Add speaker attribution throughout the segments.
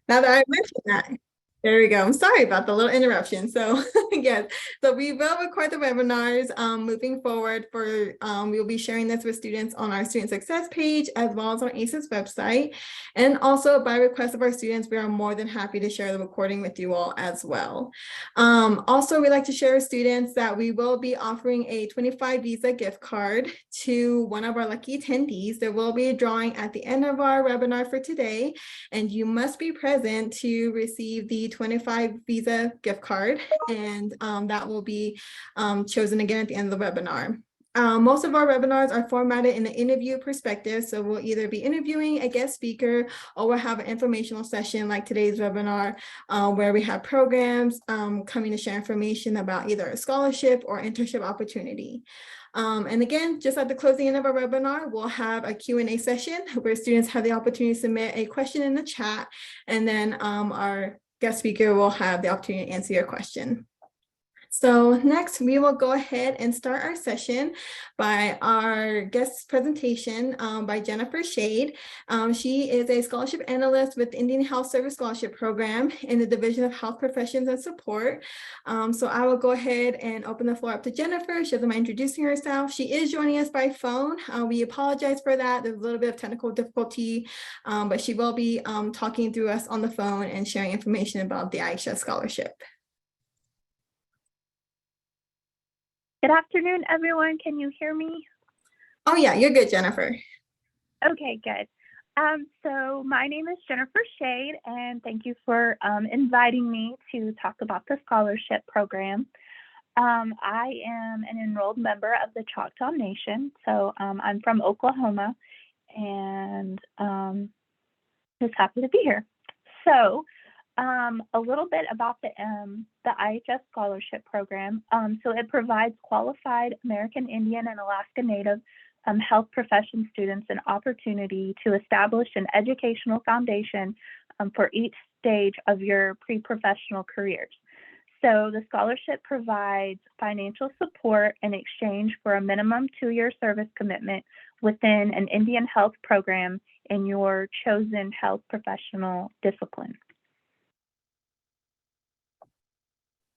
Speaker 1: Now that I mentioned that, there we go. I'm sorry about the little interruption. So yes, so we will record the webinars moving forward for, we'll be sharing this with students on our student success page as well as our AISES website. And also by request of our students, we are more than happy to share the recording with you all as well. Also, we'd like to share with students that we will be offering a 25 Visa gift card to one of our lucky attendees. There will be a drawing at the end of our webinar for today, and you must be present to receive the 25 Visa gift card, and that will be chosen again at the end of the webinar. Most of our webinars are formatted in an interview perspective, so we'll either be interviewing a guest speaker or we'll have an informational session like today's webinar where we have programs coming to share information about either a scholarship or internship opportunity. And again, just at the closing end of our webinar, we'll have a Q&A session where students have the opportunity to submit a question in the chat, and then our guest speaker will have the opportunity to answer your question. So next, we will go ahead and start our session by our guest presentation by Jennifer Shade. She is a scholarship analyst with the Indian Health Service Scholarship Program in the Division of Health Professions and Support. So I will go ahead and open the floor up to Jennifer. She doesn't mind introducing herself. She is joining us by phone. We apologize for that. There's a little bit of technical difficulty, but she will be talking through us on the phone and sharing information about the IHS scholarship.
Speaker 2: Good afternoon, everyone. Can you hear me?
Speaker 1: Oh yeah, you're good, Jennifer.
Speaker 2: Okay, good. So my name is Jennifer Shade, and thank you for inviting me to talk about the scholarship program. I am an enrolled member of the Choctaw Nation, so I'm from Oklahoma, and just happy to be here. So a little bit about the IHS scholarship program. So it provides qualified American Indian and Alaska Native health profession students an opportunity to establish an educational foundation for each stage of your pre-professional careers. So the scholarship provides financial support in exchange for a minimum 2-year service commitment within an Indian health program in your chosen health professional discipline.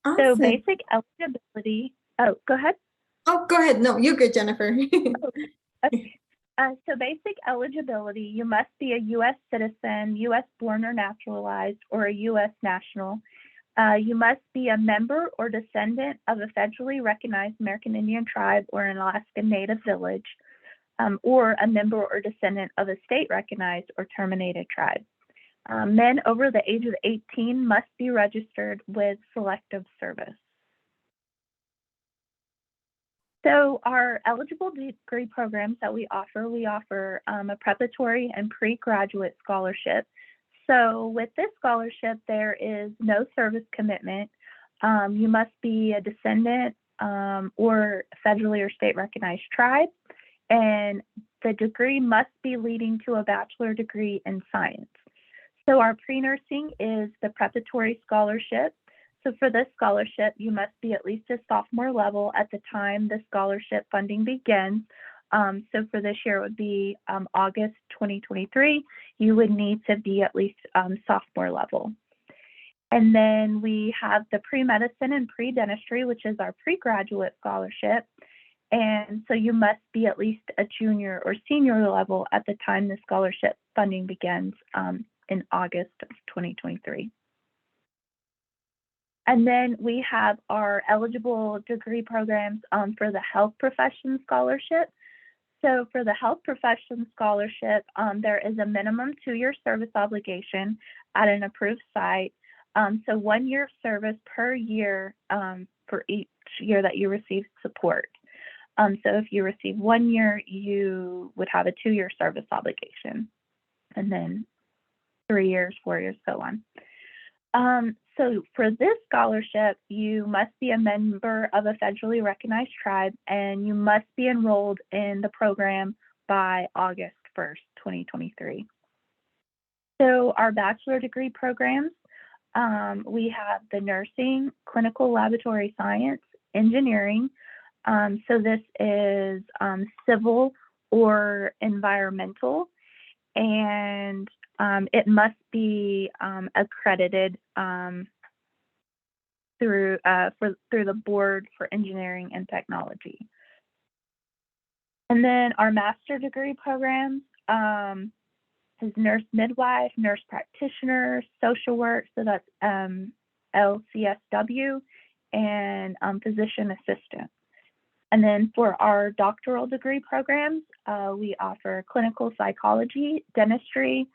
Speaker 1: Awesome.
Speaker 2: So basic eligibility, oh, go ahead.
Speaker 1: Oh, go ahead. No, you're good, Jennifer.
Speaker 2: Okay. So basic eligibility, you must be a U.S. citizen, U.S. born or naturalized, or a U.S. national. You must be a member or descendant of a federally recognized American Indian tribe or an Alaska Native village, or a member or descendant of a state recognized or terminated tribe. Men over the age of 18 must be registered with selective service. So our eligible degree programs that we offer a preparatory and pre-graduate scholarship. So with this scholarship, there is no service commitment. You must be a descendant or federally or state recognized tribe, and the degree must be leading to a bachelor degree in science. So our pre-nursing is the preparatory scholarship. So for this scholarship, you must be at least a sophomore level at the time the scholarship funding begins. So for this year, it would be August 2023. You would need to be at least sophomore level. And then we have the pre-medicine and pre-dentistry, which is our pre-graduate scholarship. And so you must be at least a junior or senior level at the time the scholarship funding begins in August of 2023. And then we have our eligible degree programs for the health profession scholarship. So for the health profession scholarship, there is a minimum 2-year service obligation at an approved site. So 1 year of service per year for each year that you receive support. So if you receive 1 year, you would have a 2-year service obligation, and then 3 years, 4 years, so on. So for this scholarship, you must be a member of a federally recognized tribe, and you must be enrolled in the program by August 1st, 2023. So our bachelor degree programs, we have the nursing, clinical laboratory science, engineering. So this is civil or environmental, and it must be accredited through the Board for Engineering and Technology. And then our master degree programs is nurse midwife, nurse practitioner, social work, so that's LCSW, and physician assistant. And then for our doctoral degree programs, we offer clinical psychology, dentistry,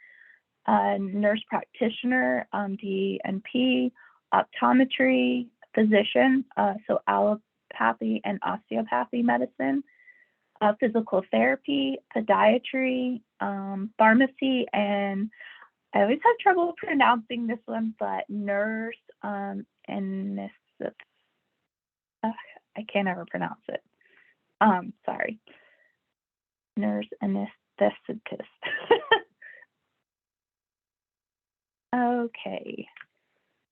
Speaker 2: nurse practitioner, DNP, optometry, physician, so allopathy and osteopathy medicine, physical therapy, podiatry, pharmacy, and I always have trouble pronouncing this one, but nurse anesthetist. I can't ever pronounce it. Sorry. Nurse anesthetist. Okay.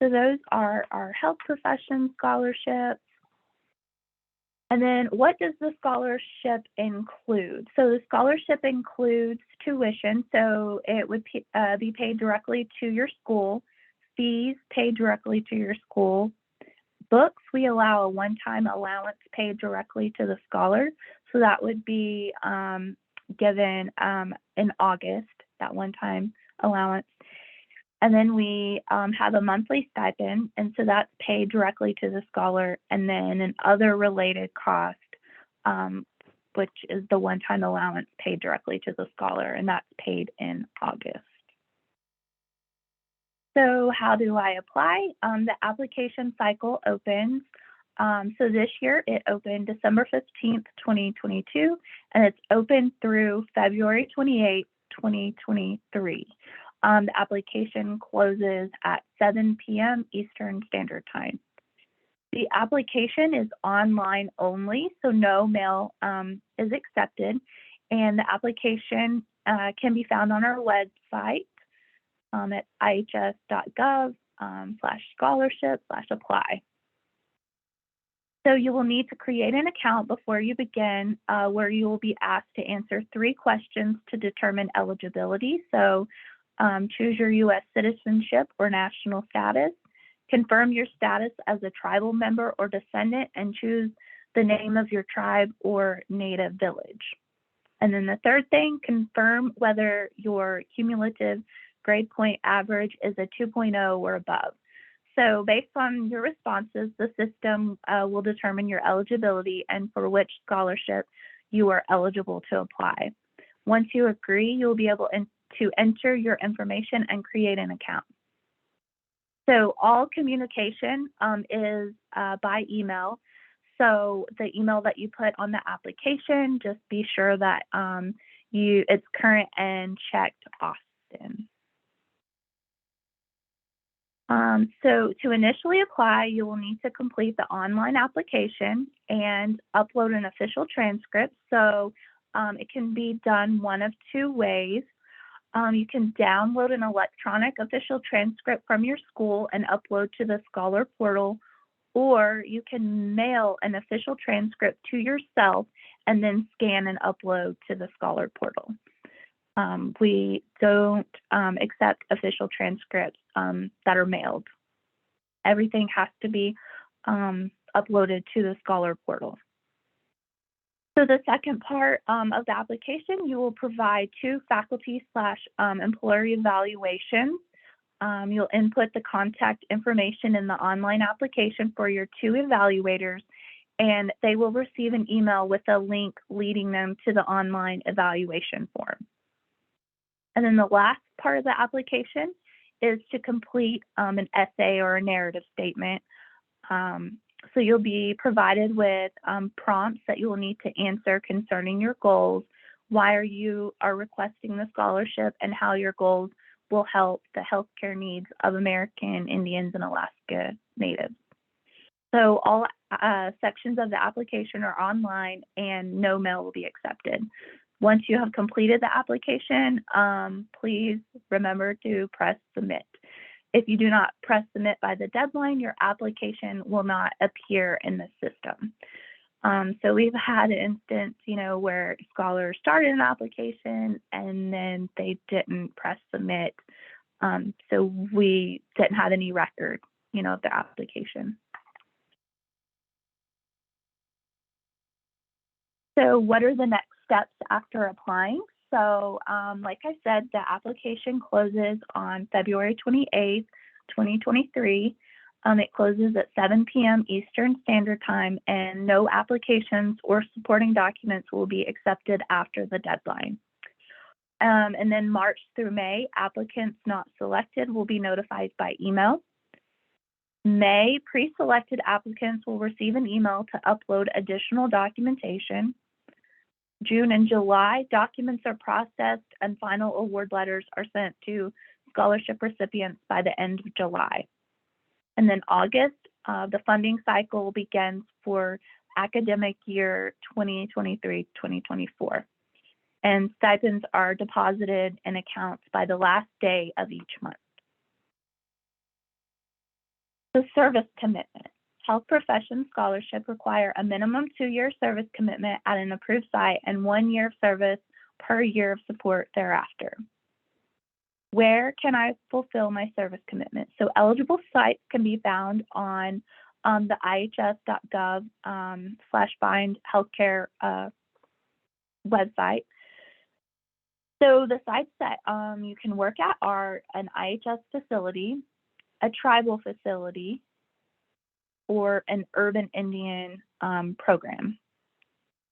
Speaker 2: So those are our health profession scholarships. And then what does the scholarship include? So the scholarship includes tuition, so it would be paid directly to your school, fees paid directly to your school, books, we allow a one-time allowance paid directly to the scholar, so that would be given in August, that one-time allowance. And then we have a monthly stipend, and so that's paid directly to the scholar, and then an other related cost, which is the one-time allowance paid directly to the scholar, and that's paid in August. So how do I apply? The application cycle opens. So this year it opened December 15th, 2022, and it's open through February 28th, 2023. The application closes at 7 p.m. Eastern Standard Time. The application is online only, so no mail is accepted, and the application can be found on our website at ihs.gov/scholarship/apply. So you will need to create an account before you begin, where you will be asked to answer 3 questions to determine eligibility. So choose your U.S. citizenship or national status, confirm your status as a tribal member or descendant, and choose the name of your tribe or native village. And then the third thing, confirm whether your cumulative grade point average is a 2.0 or above. So based on your responses, the system will determine your eligibility and for which scholarship you are eligible to apply. Once you agree, you'll be able to enter your information and create an account. So all communication is by email. So the email that you put on the application, just be sure that it's current and checked often. So to initially apply, you will need to complete the online application and upload an official transcript. So it can be done one of 2 ways. You can download an electronic official transcript from your school and upload to the Scholar portal, or you can mail an official transcript to yourself and then scan and upload to the Scholar portal. We don't accept official transcripts that are mailed. Everything has to be uploaded to the Scholar portal. So the second part of the application, you will provide 2 faculty/employer evaluations. You'll input the contact information in the online application for your 2 evaluators, and they will receive an email with a link leading them to the online evaluation form. And then the last part of the application is to complete an essay or a narrative statement. So you'll be provided with prompts that you will need to answer concerning your goals, why you are requesting the scholarship, and how your goals will help the healthcare needs of American Indians and Alaska Natives. So all sections of the application are online and no mail will be accepted. Once you have completed the application, please remember to press submit. If you do not press submit by the deadline, your application will not appear in the system. So we've had an instance, where scholars started an application and then they didn't press submit So we didn't have any record, of their application. So what are the next steps after applying? So like I said, the application closes on February 28th, 2023. It closes at 7 p.m. Eastern Standard Time, and no applications or supporting documents will be accepted after the deadline. And then March through May, applicants not selected will be notified by email. May, pre-selected applicants will receive an email to upload additional documentation. June and July, documents are processed and final award letters are sent to scholarship recipients by the end of July. And then August, the funding cycle begins for academic year 2023-2024. And stipends are deposited in accounts by the last day of each month. The service commitment. Health profession scholarships require a minimum 2-year service commitment at an approved site and 1 year of service per year of support thereafter. Where can I fulfill my service commitment? So eligible sites can be found on the IHS.gov/find healthcare website. So the sites that you can work at are an IHS facility, a tribal facility, or an urban Indian program.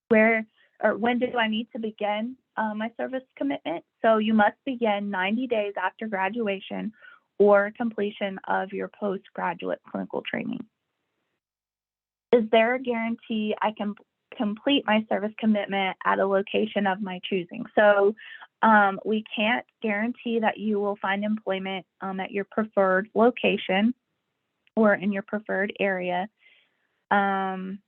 Speaker 2: When do I need to begin my service commitment? So you must begin 90 days after graduation or completion of your postgraduate clinical training. Is there a guarantee I can complete my service commitment at a location of my choosing? So we can't guarantee that you will find employment at your preferred location or in your preferred area. And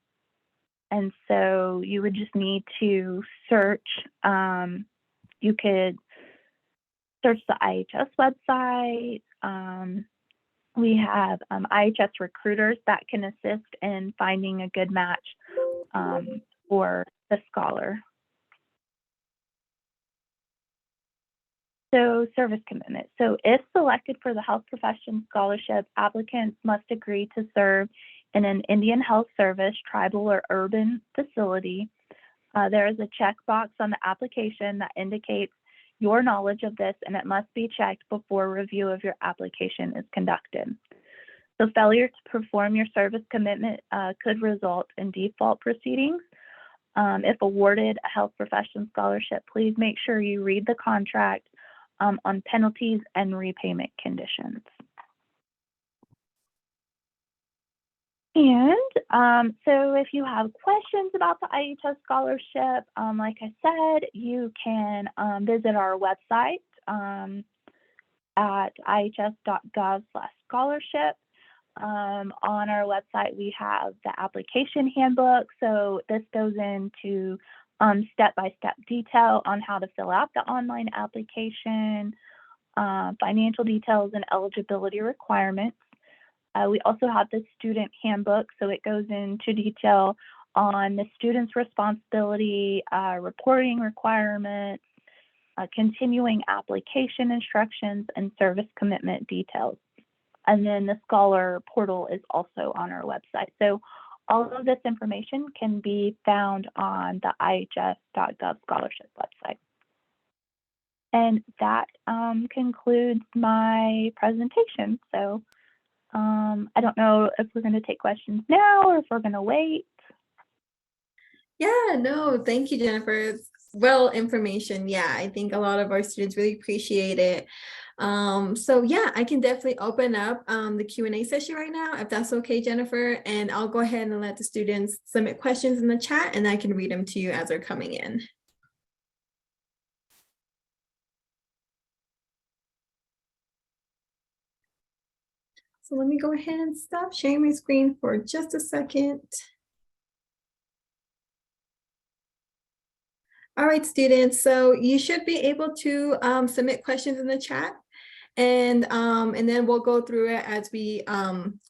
Speaker 2: so you would just need to search. You could search the IHS website. We have IHS recruiters that can assist in finding a good match for the scholar. So service commitment. So if selected for the health profession scholarship, applicants must agree to serve in an Indian health service, tribal or urban facility. There is a checkbox on the application that indicates your knowledge of this, and it must be checked before review of your application is conducted. So failure to perform your service commitment could result in default proceedings. If awarded a health profession scholarship, please make sure you read the contract on penalties and repayment conditions. And so if you have questions about the IHS scholarship, like I said, you can visit our website at ihs.gov/scholarship. On our website, we have the application handbook. So this goes into step-by-step detail on how to fill out the online application, financial details and eligibility requirements. We also have the student handbook, so it goes into detail on the student's responsibility, reporting requirements, continuing application instructions, and service commitment details. And then the scholar portal is also on our website. So all of this information can be found on the IHS.gov scholarship website. And that concludes my presentation. So I don't know if we're going to take questions now or if we're going to wait.
Speaker 1: Yeah, no, thank you, Jennifer. It's well information. Yeah, I think a lot of our students really appreciate it. So yeah, I can definitely open up the Q&A session right now, if that's okay, Jennifer, and I'll go ahead and let the students submit questions in the chat and I can read them to you as they're coming in. So let me go ahead and stop sharing my screen for just a second. All right, students, so you should be able to submit questions in the chat, and then we'll go through it as we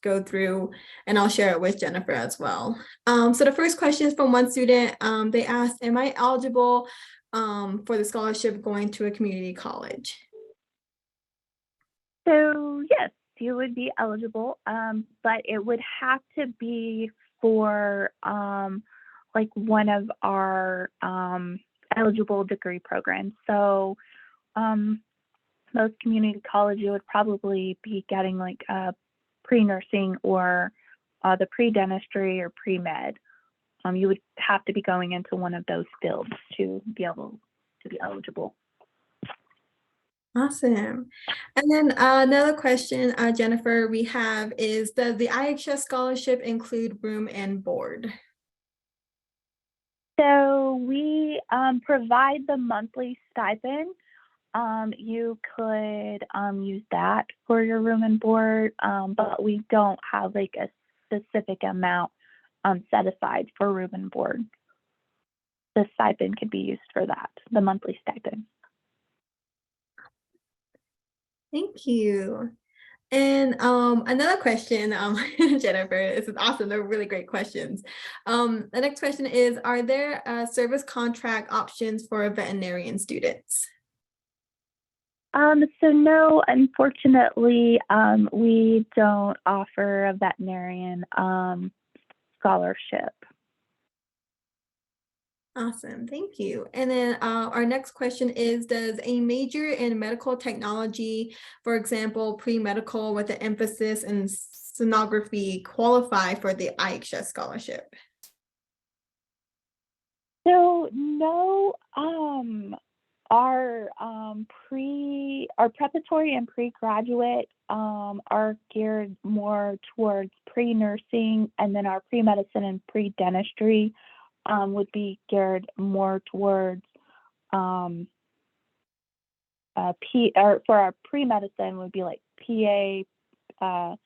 Speaker 1: go through, and I'll share it with Jennifer as well. So the first question is from one student. They asked, am I eligible for the scholarship going to a community college?
Speaker 2: So yes, you would be eligible, but it would have to be for like one of our eligible degree programs. So most community colleges would probably be getting like a pre-nursing or the pre-dentistry or pre-med. You would have to be going into one of those fields to be able to be eligible.
Speaker 1: Awesome. And then another question, Jennifer, we have is, does the IHS scholarship include room and board?
Speaker 2: So we provide the monthly stipend. You could use that for your room and board, but we don't have like a specific amount set aside for room and board. The stipend could be used for that, the monthly stipend.
Speaker 1: Thank you. And another question, Jennifer, this is awesome. They're really great questions. The next question is, are there service contract options for veterinarian students?
Speaker 2: So no, unfortunately, we don't offer a veterinarian scholarship.
Speaker 1: Awesome, thank you. And then our next question is, does a major in medical technology, for example, pre-medical with an emphasis in sonography, qualify for the IHS scholarship?
Speaker 2: So no, our preparatory and pre-graduate are geared more towards pre-nursing, and then our pre-medicine and pre-dentistry would be geared more towards for our pre-medicine would be like PA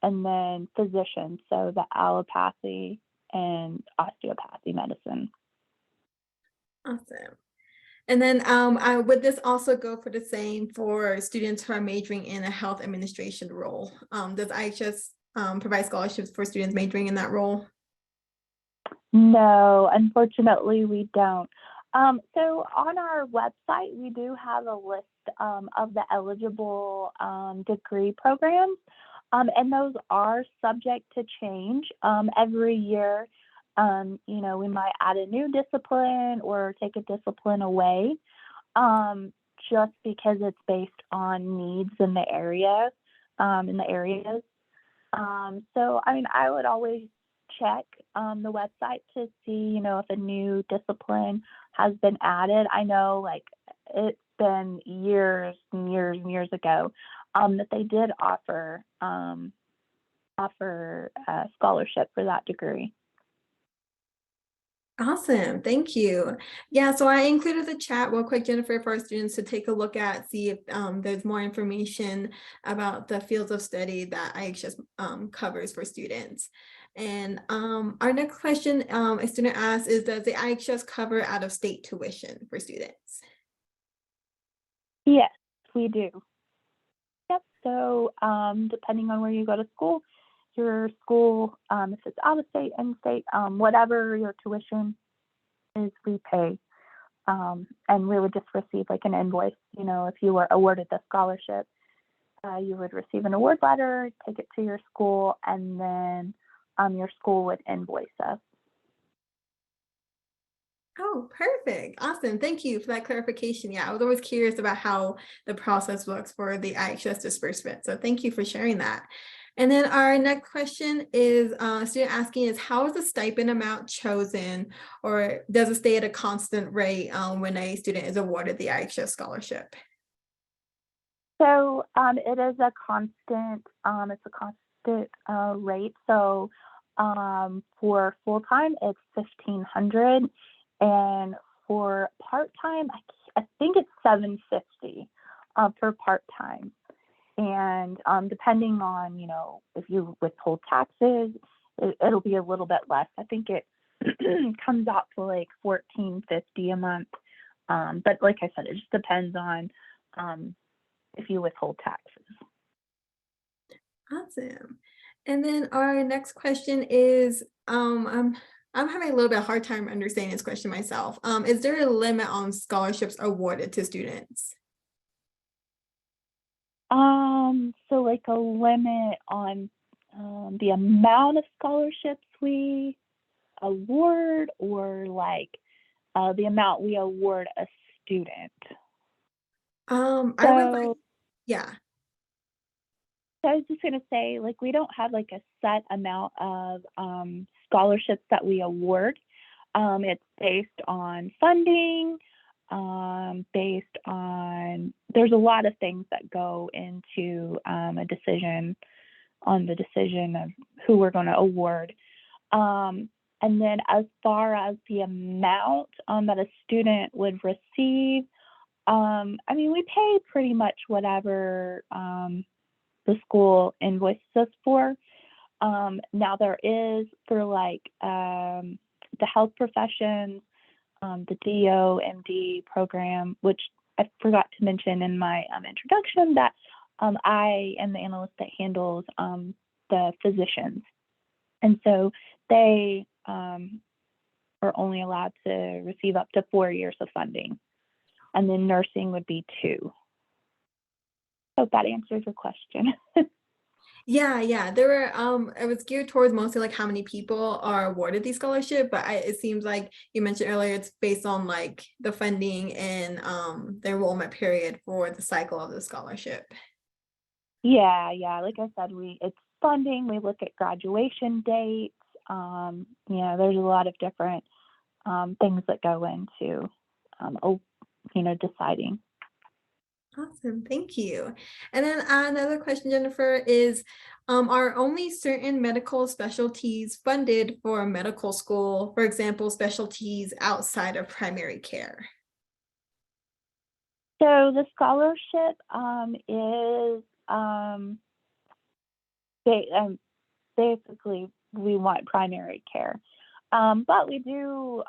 Speaker 2: and then physician, so the allopathy and osteopathy medicine.
Speaker 1: Awesome. And then would this also go for the same for students who are majoring in a health administration role? Does IHS provide scholarships for students majoring in that role?
Speaker 2: No, unfortunately, we don't. So on our website, we do have a list of the eligible degree programs, and those are subject to change every year. You know, we might add a new discipline or take a discipline away, just because it's based on needs in the area, in the areas. So, I mean, I would always check the website to see, you know, if a new discipline has been added. I know, like, it's been years and years and years ago that they did offer a scholarship for that degree.
Speaker 1: Awesome, thank you. Yeah, so I included the chat real quick, Jennifer, for our students to take a look at, see if there's more information about the fields of study that IHS covers for students. And our next question a student asked is, does the IHS cover out-of-state tuition for students?
Speaker 2: Yes, we do. Yep, so depending on where you go to school, your school, if it's out of state, in state, whatever your tuition is, we pay. And we would just receive like an invoice. You know, if you were awarded the scholarship, you would receive an award letter, take it to your school, and then your school would invoice us.
Speaker 1: Oh, perfect. Awesome. Thank you for that clarification. Yeah, I was always curious about how the process works for the IHS disbursement. So thank you for sharing that. And then our next question is a student asking is, how is the stipend amount chosen, or does it stay at a constant rate when a student is awarded the IHS scholarship?
Speaker 2: So it is a constant, it's a constant rate. So for full-time, it's $1,500. And for part-time, I think it's $750 for part-time. And depending on, you know, if you withhold taxes, it'll be a little bit less. I think it comes out to like $1,450 a month. But like I said, it just depends on if you withhold taxes.
Speaker 1: Awesome. And then our next question is, I'm having a little bit of a hard time understanding this question myself. Is there a limit on scholarships awarded to students?
Speaker 2: So like a limit on the amount of scholarships we award, or like the amount we award a student.
Speaker 1: I would like,
Speaker 2: So,
Speaker 1: yeah.
Speaker 2: so I was just gonna say, like, we don't have like a set amount of scholarships that we award. It's based on funding, based on, there's a lot of things that go into a decision on the decision of who we're going to award. And then as far as the amount that a student would receive, I mean, we pay pretty much whatever the school invoices us for. Now there is for like the health professions, the DO, MD program, which I forgot to mention in my introduction, that I am the analyst that handles the physicians. And so they are only allowed to receive up to 4 years of funding. And then nursing would be 2. Hope that answers your question.
Speaker 1: Yeah. There were it was geared towards mostly like how many people are awarded these scholarship, but it seems like you mentioned earlier it's based on like the funding and the enrollment period for the cycle of the scholarship.
Speaker 2: Yeah. Like I said, it's funding. We look at graduation dates. There's a lot of different things that go into deciding.
Speaker 1: Awesome, thank you. And then another question, Jennifer, is are only certain medical specialties funded for medical school, for example, specialties outside of primary care?
Speaker 2: So the scholarship is basically we want primary care. But we do,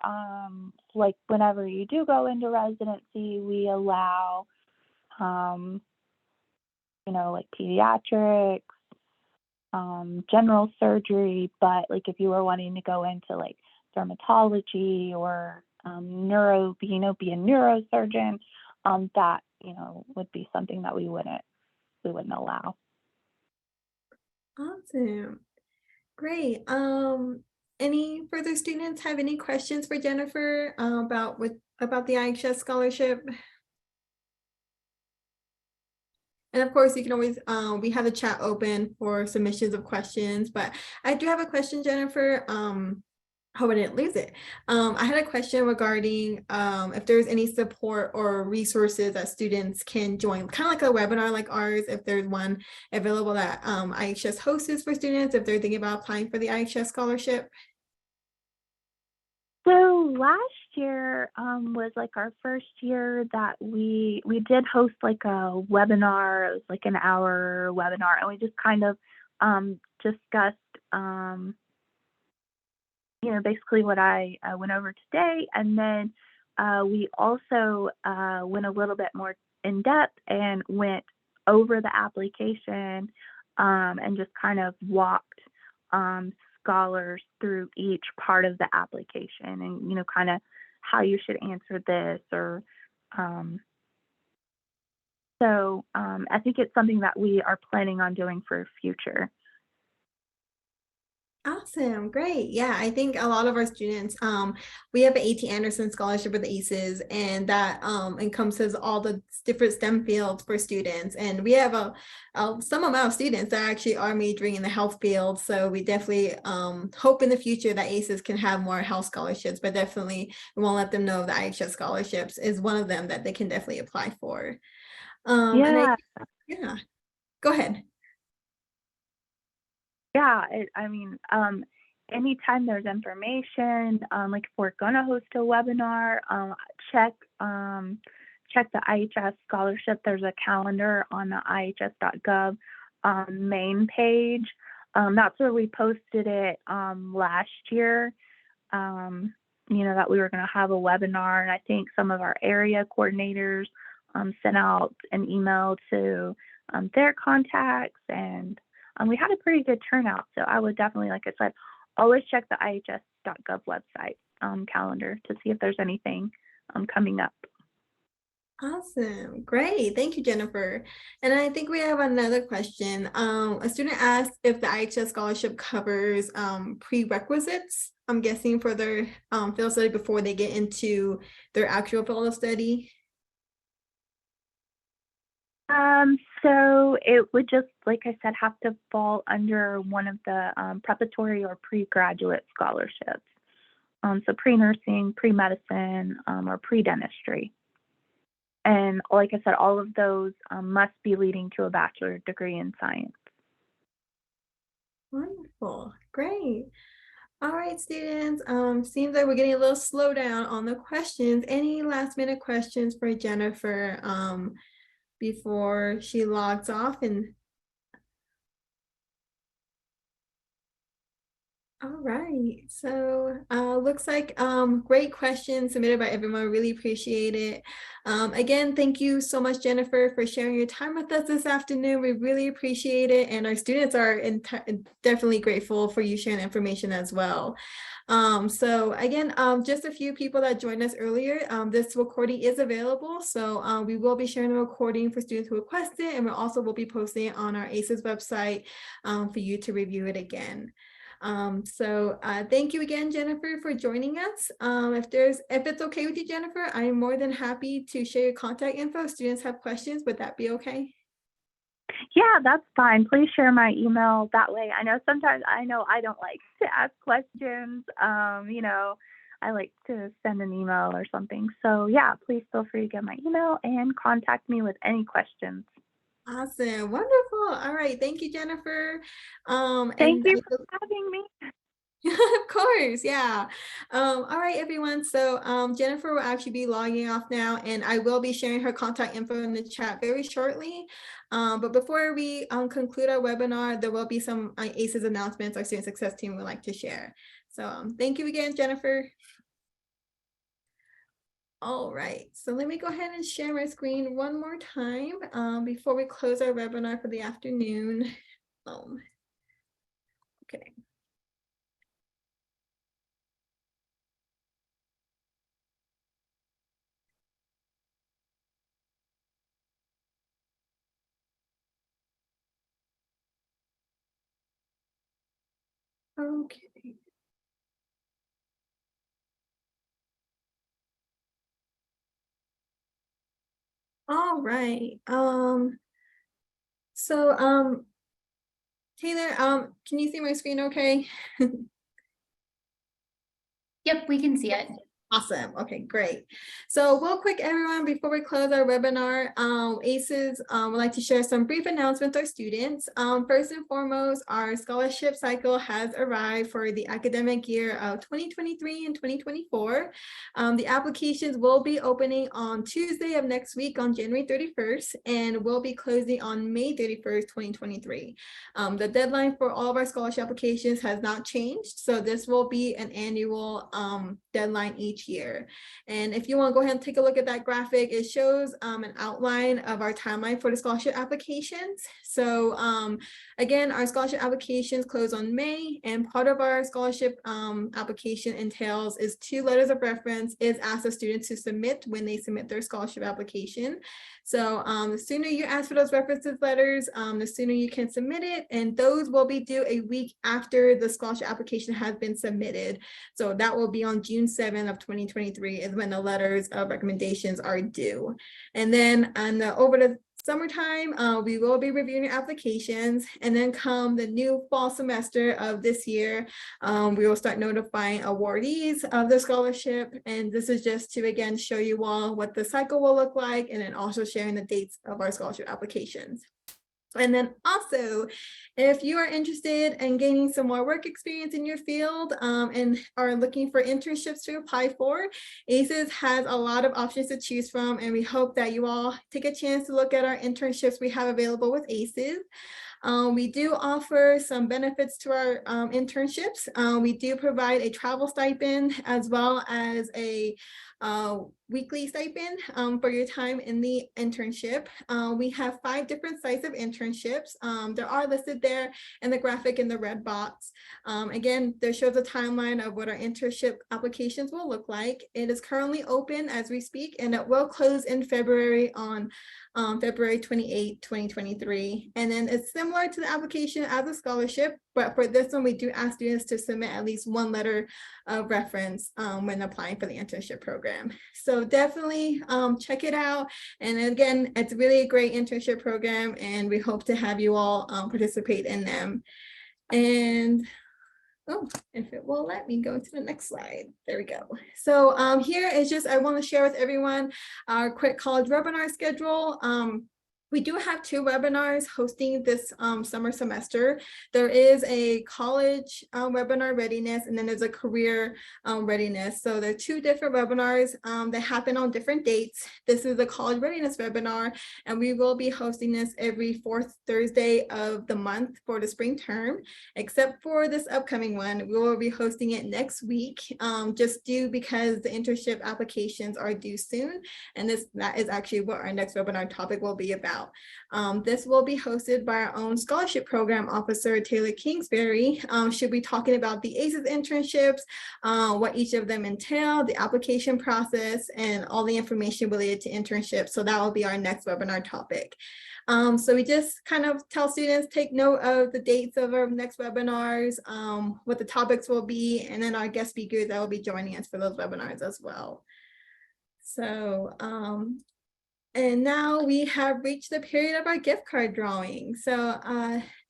Speaker 2: like whenever you do go into residency, we allow, like pediatrics, general surgery. But like if you were wanting to go into like dermatology or be a neurosurgeon, that would be something that we wouldn't allow.
Speaker 1: Awesome, great. Any further students have any questions for Jennifer about the IHS scholarship? And of course, you can always, we have the chat open for submissions of questions, but I do have a question, Jennifer. Hope I didn't lose it. I had a question regarding if there's any support or resources that students can join, kind of like a webinar like ours, if there's one available that IHS hosts for students, if they're thinking about applying for the IHS scholarship.
Speaker 2: So last year was like our first year that we did host like a webinar. It was like an hour webinar, and we just kind of discussed basically what I went over today, and then we also went a little bit more in depth and went over the application and just kind of walked scholars through each part of the application, and kind of how you should answer this, or I think it's something that we are planning on doing for future.
Speaker 1: Awesome, great. Yeah, I think a lot of our students, we have an A.T. Anderson scholarship with AISES, and that encompasses all the different STEM fields for students. And we have some amount of students that actually are majoring in the health field. So we definitely hope in the future that AISES can have more health scholarships, but definitely we won't let them know the IHS scholarships is one of them that they can definitely apply for.
Speaker 2: Yeah.
Speaker 1: Yeah, go ahead.
Speaker 2: Yeah, anytime there's information, like if we're gonna host a webinar, check the IHS scholarship. There's a calendar on the IHS.gov main page. That's where we posted it last year. That we were gonna have a webinar, and I think some of our area coordinators sent out an email to their contacts, and we had a pretty good turnout. So I would definitely, like I said, always check the IHS.gov website calendar to see if there's anything coming up.
Speaker 1: Awesome. Great. Thank you, Jennifer. And I think we have another question. A student asked if the IHS scholarship covers prerequisites, I'm guessing for their field study before they get into their actual field of study.
Speaker 2: So it would just, like I said, have to fall under one of the preparatory or pre-graduate scholarships. So pre-nursing, pre-medicine, or pre-dentistry. And like I said, all of those must be leading to a bachelor's degree in science.
Speaker 1: Wonderful. Great. All right, students. Seems like we're getting a little slow down on the questions. Any last minute questions for Jennifer before she logs off? And all right, so looks like great questions submitted by everyone. Really appreciate it. Again, thank you so much, Jennifer, for sharing your time with us this afternoon. We really appreciate it, and our students are definitely grateful for you sharing information as well. So again, just a few people that joined us earlier. This recording is available, so we will be sharing the recording for students who request it, and we also will be posting it on our AISES website for you to review it again. Thank you again, Jennifer, for joining us. If it's okay with you, Jennifer, I'm more than happy to share your contact info. If students have questions, would that be okay?
Speaker 2: Yeah, that's fine. Please share my email that way. I know sometimes I don't like to ask questions. I like to send an email or something. So yeah, please feel free to get my email and contact me with any questions.
Speaker 1: Awesome. Wonderful. All right. Thank you, Jennifer.
Speaker 2: Thank you for having me.
Speaker 1: Of course, yeah. All right, everyone. So Jennifer will actually be logging off now, and I will be sharing her contact info in the chat very shortly. But before we conclude our webinar, there will be some AISES announcements our student success team would like to share. So thank you again, Jennifer. All right, so let me go ahead and share my screen one more time before we close our webinar for the afternoon. Okay. Okay. All right. Taylor, can you see my screen okay?
Speaker 3: Yep, we can see it.
Speaker 1: Awesome. Okay, great. So real quick, everyone, before we close our webinar, AISES would like to share some brief announcements with our students. First and foremost, our scholarship cycle has arrived for the academic year of 2023 and 2024. The applications will be opening on Tuesday of next week on January 31st and will be closing on May 31st, 2023. The deadline for all of our scholarship applications has not changed, so this will be an annual deadline each year. And if you want to go ahead and take a look at that graphic, it shows an outline of our timeline for the scholarship applications. So again, our scholarship applications close on May, and part of our scholarship application entails is 2 letters of reference is asked the students to submit when they submit their scholarship application. So the sooner you ask for those references letters, the sooner you can submit it, and those will be due a week after the scholarship application has been submitted. So that will be on June 7th of 2023 is when the letters of recommendations are due. And then over the summertime, we will be reviewing applications, and then come the new fall semester of this year, we will start notifying awardees of the scholarship. And this is just to, again, show you all what the cycle will look like, and then also sharing the dates of our scholarship applications. And then also, if you are interested in gaining some more work experience in your field and are looking for internships to apply for, AISES has a lot of options to choose from, and we hope that you all take a chance to look at our internships we have available with AISES. We do offer some benefits to our internships. We do provide a travel stipend as well as a weekly stipend for your time in the internship. We have 5 different sites of internships. There are listed there in the graphic in the red box. Again, there shows a timeline of what our internship applications will look like. It is currently open as we speak, and it will close in February on February 28, 2023. And then it's similar to the application as a scholarship, but for this one, we do ask students to submit at least 1 letter of reference when applying for the internship program. So definitely check it out. And again, it's really a great internship program, and we hope to have you all participate in them. And oh, if it will let me go to the next slide. There we go. So here is just, I want to share with everyone our quick college webinar schedule. We do have 2 webinars hosting this summer semester. There is a college webinar readiness, and then there's a career readiness. So there are 2 different webinars that happen on different dates. This is the college readiness webinar, and we will be hosting this every 4th Thursday of the month for the spring term, except for this upcoming one. We will be hosting it next week, just due because the internship applications are due soon. And that is actually what our next webinar topic will be about. This will be hosted by our own scholarship program officer, Taylor Kingsbury. She'll be talking about the AISES internships, what each of them entail, the application process, and all the information related to internships. So that will be our next webinar topic. So we just kind of tell students, take note of the dates of our next webinars, what the topics will be, and then our guest speakers that will be joining us for those webinars as well. So, and now we have reached the period of our gift card drawing. So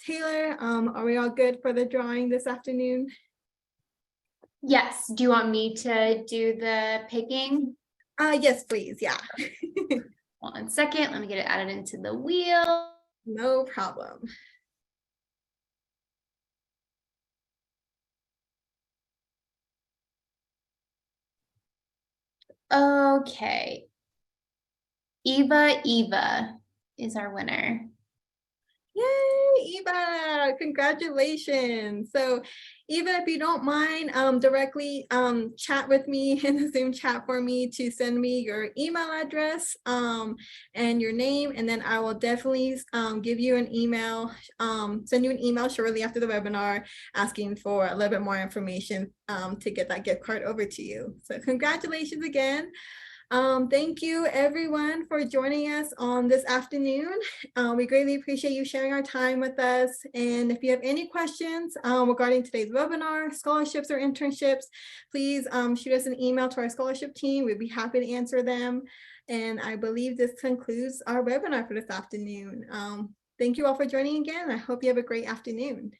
Speaker 1: Taylor, are we all good for the drawing this afternoon?
Speaker 3: Yes. Do you want me to do the picking?
Speaker 1: Yes, please. Yeah.
Speaker 3: 1 second. Let me get it added into the wheel.
Speaker 1: No problem.
Speaker 3: Okay. Eva is our winner.
Speaker 1: Yay, Eva, congratulations. So Eva, if you don't mind, directly chat with me in the Zoom chat for me to send me your email address and your name, and then I will definitely give you an email, send you an email shortly after the webinar asking for a little bit more information to get that gift card over to you. So congratulations again. Thank you everyone for joining us on this afternoon. We greatly appreciate you sharing our time with us. And if you have any questions regarding today's webinar, scholarships or internships, please shoot us an email to our scholarship team. We'd be happy to answer them. And I believe this concludes our webinar for this afternoon. Thank you all for joining again. I hope you have a great afternoon.